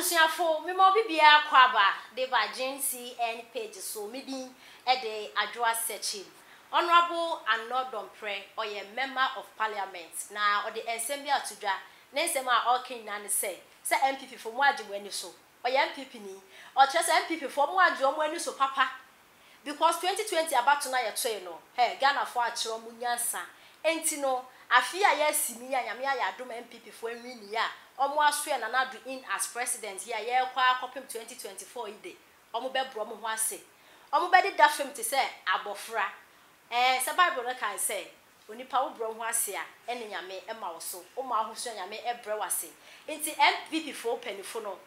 abusuafo me mo bibia kwaba de ba agency and page so me din e de adwoa searching honorable Domp or a member of parliament na or the assembly atudwa na nsem a okin na ne say MPP for mo agwani so or MPP ni or just MPP for mo agwani so papa because 2020 about to na ye twe no hey Ghana for akiro mu nyansa enti no afia ya simi ya nyame ya adom MPP for enwini ya omo asoe na nadu in as president here ye kwa kopim 2024 ide omo be bro mo ho ase omo be de dafem te say abofra se bible no kan say onipa wo bro ho ase a ene nyame e ma wo so omo ahoso nyame e bre wase enti MPP for penifo no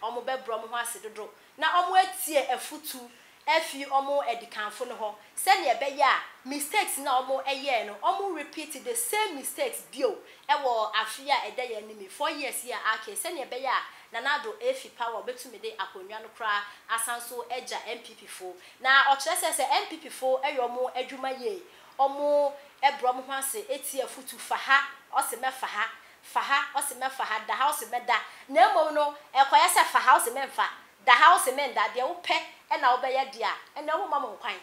omo be bro mo ho ase dodo na omo atie afutu efi omo edikanfo no ho se ne ebe ya mistakes na omo eye no omo repeat the same mistakes bio ewo afia edeye nimi 4 years here ake se ne ebe ya nanado efi power betumi de akonwa no kra asanso eja MPP fo na o kire se MPP fo eyomo adwuma ye omo ebro mo hwase eti afutu faha o se me faha o se me faha da house me da na emo no ekoya se faha o se me mfa da house me da de wo pe e na wo be ye dia e na wo mama nkwan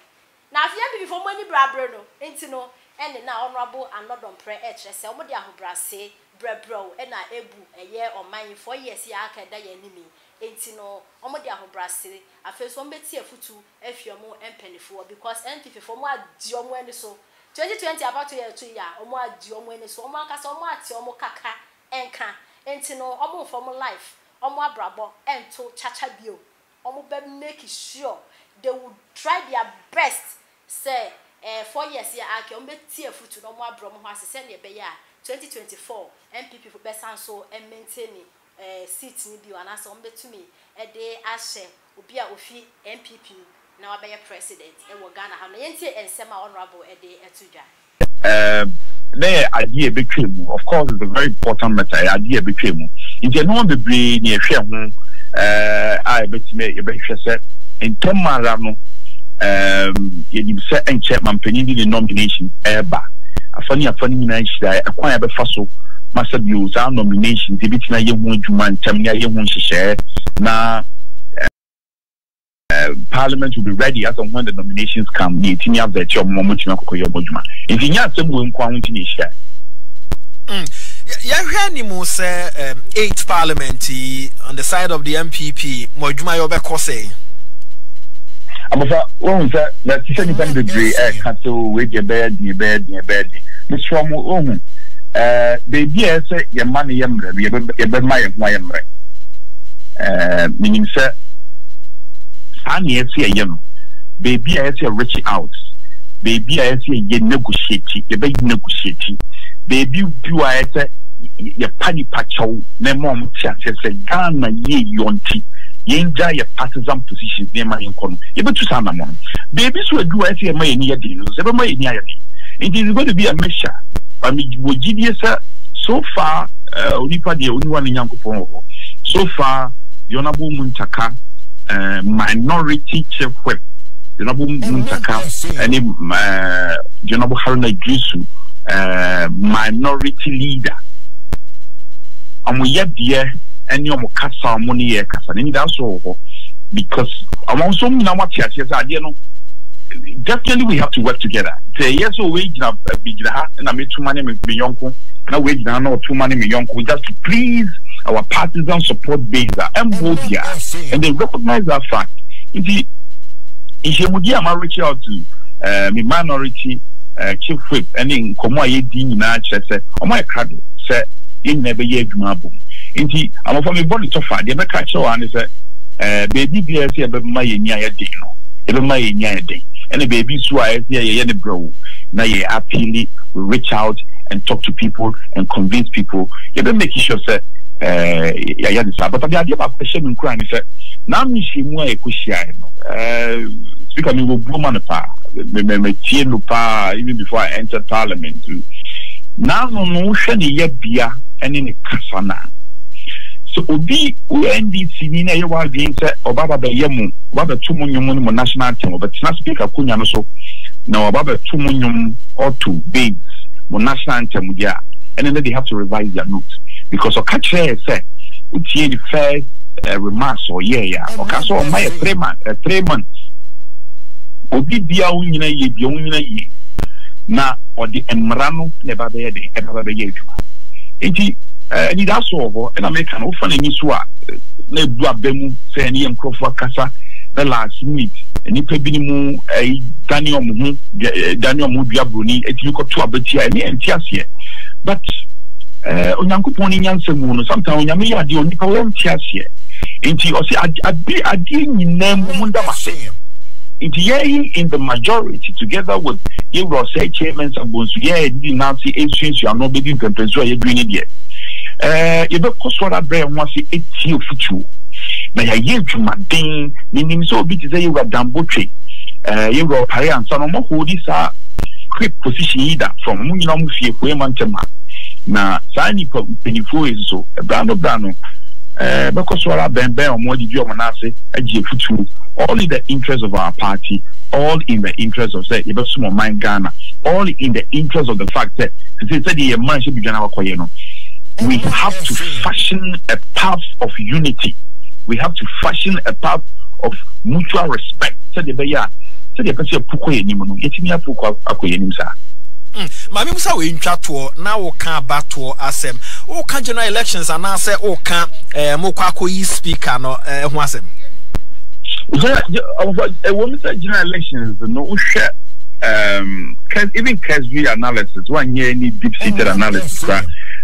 na afia MPP fo mo ani brabre no enti no ene na honorable Domp e kire se omo de ahobrase brebro e na ebu eye oman 4 years ya aka da ya nimi enti no omo de ahobrase afeso omo beti afutu afiomo empenifo because MPP fo mo adi omo ani so 2020 about to year 2 ya omo adi omo ani so omo akasa omo ati omo kaka enka enti no omo for mo life omo abrabo ento chacha bio omo be make sure they would try their best say 4 years ya aka omo beti afutu no omo abro mo ho asese ne be ya 2024 MPP for besan so and maintain seat ni bi wana so mbetumi e de ahye obi a ofi MPP na wa be president e wo Ghana ha na yentie ensema honorable e de etudwa there idea between of course is a very important matter idea between inje no be bre ni ehwe ho I betime e be hwe se entomara no yedim se enche mampani di nomination eba afani nyina nhira akwan be fa so masabio za nomination de bitina ye hu adwuma ntam ne ye hu nhihye na parliament will be ready as and when the nominations come the tinia vet your momutima kokoyo adwuma intinya asem wo nkwa hu ntini hia ya hwa ni mo say 8 parliament on the side of the MPP mo adwuma yo be kose amofa won say na tise ni pan bebre kato we de bed Mr. Omu baby say your money yemre ye be my yemre meaning say ani ese yem baby say reach out baby say ye negotiate ye be negotiate baby do I say ye pani pacho na mom tia say Ghana ye yonti yenja ye partisan positions near my income ye be to sana mo baby so do I say my ni ye dey no say be my ni ayedi. It is going to be a measure. I mean, so far, Onipa the only one in Yankopon. So far, the Honorable Muntaka, minority chief whip, the Honorable Muntaka, and the Honorable Haruna Idrisu, minority leader. And we have here, and you casa money, and that's all because among some number of definitely we have to work together. Say yes, so we have and I made 2 money with Yonko, and I wage now no 2 money with Yonko just to please our partisan support base and and they recognize that fact. Indeed, in Shemudia, I reach out to me minority chief whip and in Komoye Dean said, oh my card said in never yet mabo. Indeed, I'm from a body tougher, they make a show and said, baby, BSC about my nya dino, even my nya day. And the baby so I the bro. Now you appeal, reach out and talk to people and convince people. You don't make sure say but the idea about question in crime is that now me she more ekushia speak I mean we blow man pa me tie no pa even before I entered parliament now no hwe ne ye bia ene ne kasana. So obi NDC ni na ye wa bien say obaba be yemu obaba tumu nyumu ni national team but na speaker kunya no so na obaba tumu nyum or to base mo national team dia and then they have to revise their notes because o catch say utie the first remarks or okay so my 3 months obi bia unyina ye bia unyina ye na odi emrano ne ba be de e ba be ye adwuma enti ni da so ho na me kan wo fa na nyi so a na ebu abemu se ne enkrofo akasa the last minute ni pa bi ni mu Daniel mu bia broni eti ko to abati a ni enti ase but onyankopon ni nyansemu no sometimes onyame ya de oni pa wo enti ase enti o se adi nyina mu ndamase in the majority together with you will say chairman sabonsu did not see you are not being temperature you doing it you be kosora bre won see eti ofutu na ya ye dwuma den nim so obi say you are dambotwe you go pare ansa no mo hold this quick position either from munyina mu fie ko emantema na sani penifo is so brando be kosora ben omo di omo na ase agi ofutu all in the interest of our party, all in the interest of say mind Ghana, all in the interest of the fact that we have to fashion a path of unity. We have to fashion a path of mutual respect. Mami Musa we ntwa to na wo kan bato asem wo kan general elections and na say wo kan mo kwa akoyi speaker no ho asem when we say general elections, no share even casual analysis. One year any deep seated analysis.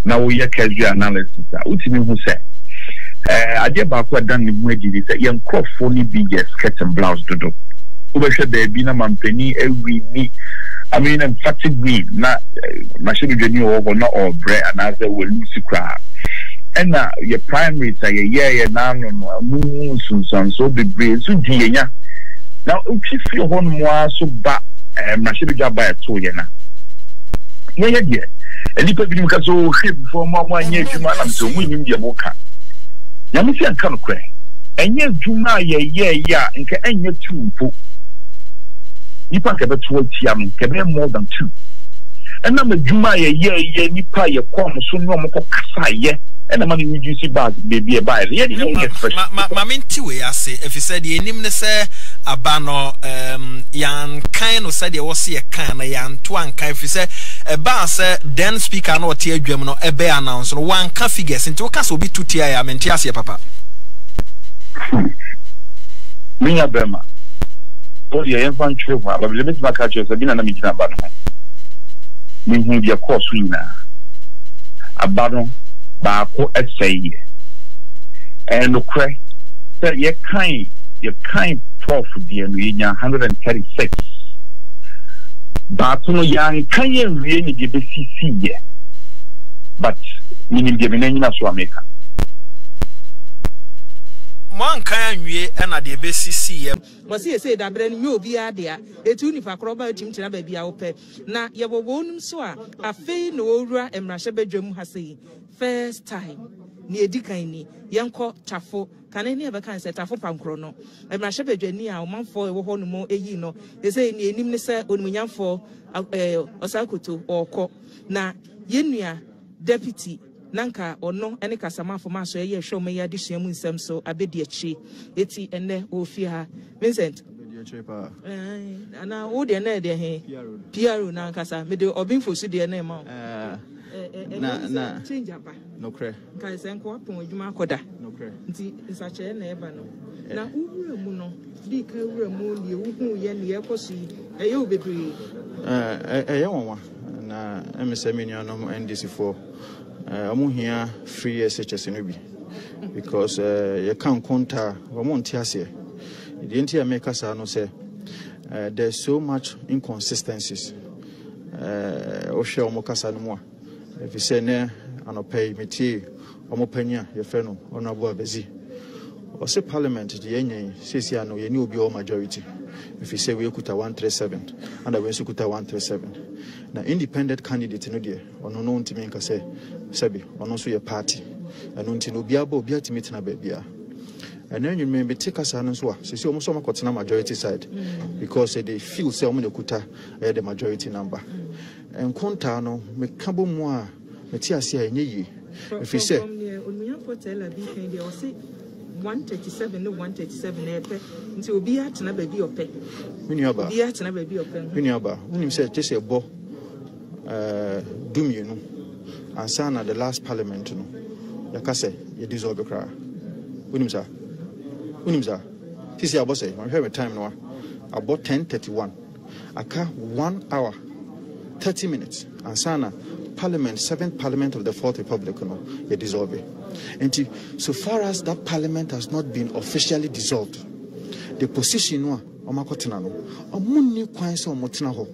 Now we hear casual analysis. What do you mean? Who say? I did back what done in Mwedi. Say young crop phony be skirt and blouse to do. Over sure there be no man penny every week. I mean, emphatic green. Not machine journey over not all bread and as they will lose the crowd. And your primary say now so be brave so dia now if you want more so ba machine job by to ya na yeah and if you can so shape for more nya djuma na so munyim dia boka ya me fian kan kre enye djuma ya nke enye tumpo nipa ke beto tia no ke be more than 2 and na djuma ya nipa ye kwam so no mo ko kasa ye and the money you see bad baby buy ma minti we ase if you said the enim ne say abano yan kind of said you was ye kan na yan to an kan if you say ba say then speaker no tie adwam no e be announce no one ka figures into we ka so bi tutia ya menti ase papa minya bema o ye yan fan trip ma ba bit ma ka che so bi na mi gina ba no mi hu dia course ina abano Bako essay and the crack that your kind prof the 136 but no young can you really give a CC but meaning giving any Swameka. Man can we and at the BCC was he say that brand new be there a tuni for crowbar team to baby out na ya wonum so a fey no ora and Rashabedrum has say first time near Dicani, Yanko Tafo, can any ever can set Tafo Pancrono, and Rashabedjania, one for a honeymoon a yino, they say near Nimnesa, Unyan for Osakutu or Co. Na Yenia deputy. Nanka or no any casama for master ye show me addition with some so a bit chi eti and then o fear Vincent and now all the near there Piero Nancasa made or being for the name change up no cray Kaisenko upon Jumakoda no cray such a never no now Muno Dick Ramon you yen the eposi a you be a young one and MSM and NDC4 I'm here 3 years HSNB because you can't counter Montiasia. The entire makers are no say there's so much inconsistencies. Osha Mokasa no more. If you say ne pay me tea, Omopenia, your friend, honorable Bezi. Or say Parliament, the Yenny, Sisiano, you knew be all majority. If you say we could 137, and I went to 137. Now, independent candidate no dear, or no known to me can say, Sabi, or also your party, and until no biabo be at meeting a baby. And then you may take us an answer, so you almost got a majority side because they feel so many kuta the majority number. And Contano, make cabo moi, Metiasia, ye. If you say, 137 no 137 epe nti obi atena ba bi ope Minioba obi atena ba bi ope Minioba unim say just a bo dumie no ansana the last parliament no yakase ye dissolve kra unim sa sisi abose I have a time no about 10:31 aka 1 hour 30 minutes ansana Parliament, 7th Parliament of the 4th Republic, they dissolve it. And so far as that Parliament has not been officially dissolved, the position, Omakotinano, Omuni Quainso Motinaho.